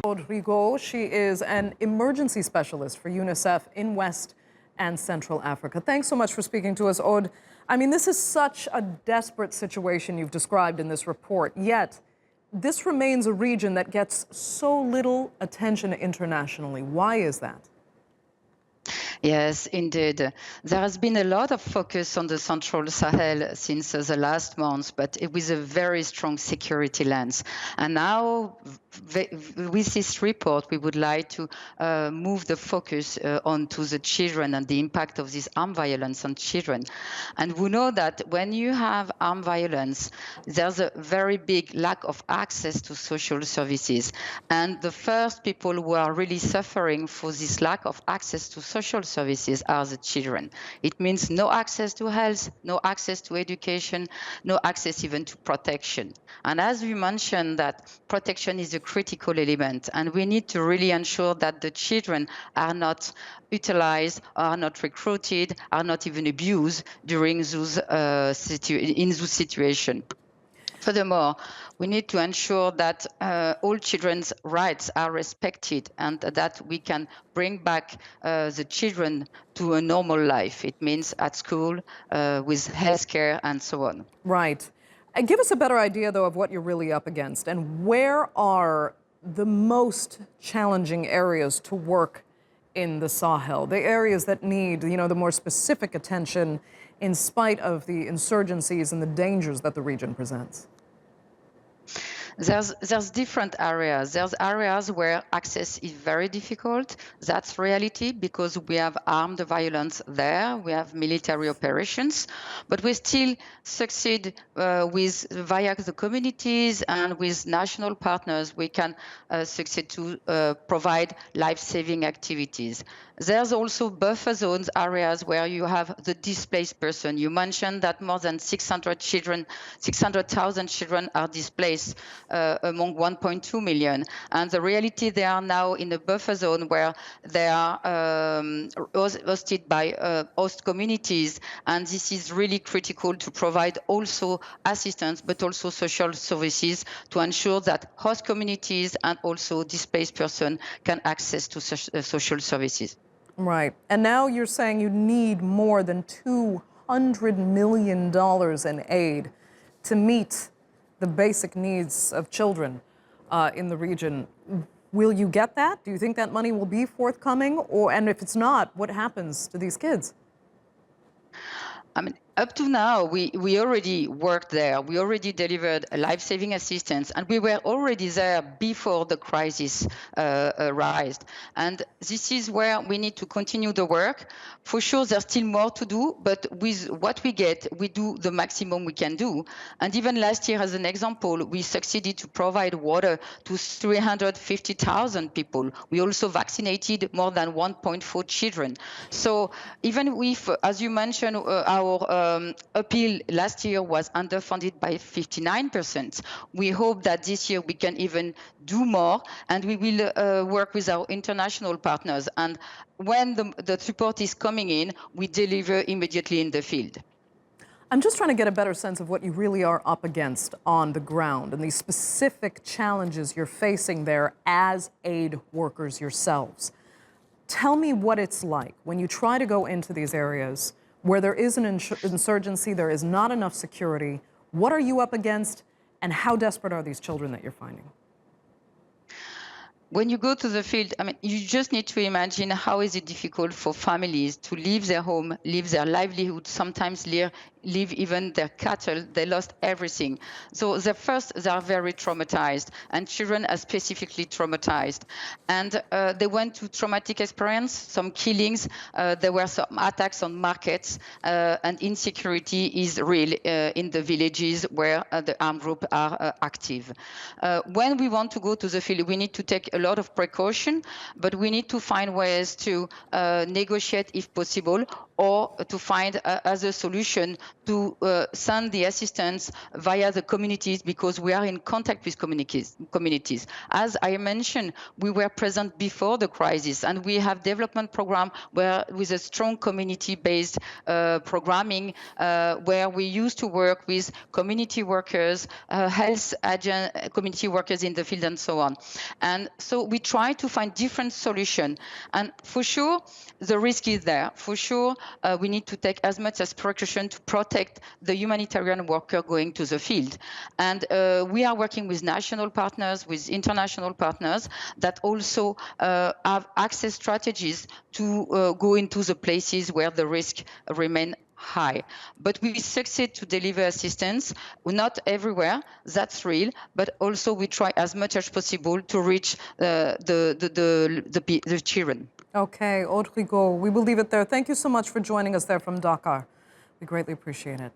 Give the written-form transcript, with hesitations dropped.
Aude Rigot. She is an emergency specialist for UNICEF in West and Central Africa. Thanks so much for speaking to us, Aude. I mean, this is such a desperate situation you've described in this report, yet this remains a region that gets so little attention internationally. Why is that? Yes, indeed. There has been a lot of focus on the Central Sahel since the last months, but with a very strong security lens. And now, with this report, we would like to move the focus onto the children and the impact of this armed violence on children. And we know that when you have armed violence, there's a very big lack of access to social services. And the first people who are really suffering for this lack of access to social services are the children. It means no access to health, no access to education, no access even to protection. And as we mentioned, that protection is a critical element, and we need to really ensure that the children are not utilized, are not recruited, are not even abused during those situations. Furthermore, we need to ensure that all children's rights are respected and that we can bring back the children to a normal life. It means at school, with healthcare and so on. Right. And give us a better idea, though, of what you're really up against and where are the most challenging areas to work in the Sahel, the areas that need, the more specific attention in spite of the insurgencies and the dangers that the region presents. There's different areas. There's areas where access is very difficult. That's reality because we have armed violence there. We have military operations, but we still succeed via the communities and with national partners. We can succeed to provide life-saving activities. There's also buffer zones areas where you have the displaced person. You mentioned that more than 600,000 children are displaced among 1.2 million. And the reality, they are now in a buffer zone where they are hosted by host communities. And this is really critical to provide also assistance, but also social services to ensure that host communities and also displaced persons can access to social services. Right. And now you're saying you need more than $200 million in aid to meet the basic needs of children in the region. Will you get that? Do you think that money will be forthcoming? And if it's not, what happens to these kids? I mean, up to now, we already worked there. We already delivered life-saving assistance, and we were already there before the crisis arose. And this is where we need to continue the work. For sure, there's still more to do, but with what we get, we do the maximum we can do. And even last year, as an example, we succeeded to provide water to 350,000 people. We also vaccinated more than 1.4 children. So even if, as you mentioned, our appeal last year was underfunded by 59%. We hope that this year we can even do more, and we will work with our international partners. And when the support is coming in, we deliver immediately in the field. I'm just trying to get a better sense of what you really are up against on the ground and these specific challenges you're facing there as aid workers yourselves. Tell me what it's like when you try to go into these areas where there is an insurgency, there is not enough security. What are you up against, and how desperate are these children that you're finding? When you go to the field, I mean, you just need to imagine how is it difficult for families to leave their home, leave their livelihood, sometimes leave even their cattle. They lost everything. So they are very traumatized, and children are specifically traumatized. And they went to traumatic experience, some killings. There were some attacks on markets, and insecurity is real in the villages where the armed groups are active. When we want to go to the field, we need to take a lot of precaution, but we need to find ways to negotiate if possible, or to find as a solution to send the assistance via the communities, because we are in contact with communities. As I mentioned, we were present before the crisis, and we have development program with a strong community-based programming, where we used to work with community workers, health community workers in the field, and so on. And so we try to find different solutions. And for sure, the risk is there. For sure, we need to take as much as precaution to protect the humanitarian worker going to the field. And we are working with national partners, with international partners that also have access strategies to go into the places where the risk remain high. But we succeed to deliver assistance, not everywhere, that's real, but also we try as much as possible to reach the children. Okay, Aude Rigot, we will leave it there. Thank you so much for joining us there from Dakar. We greatly appreciate it.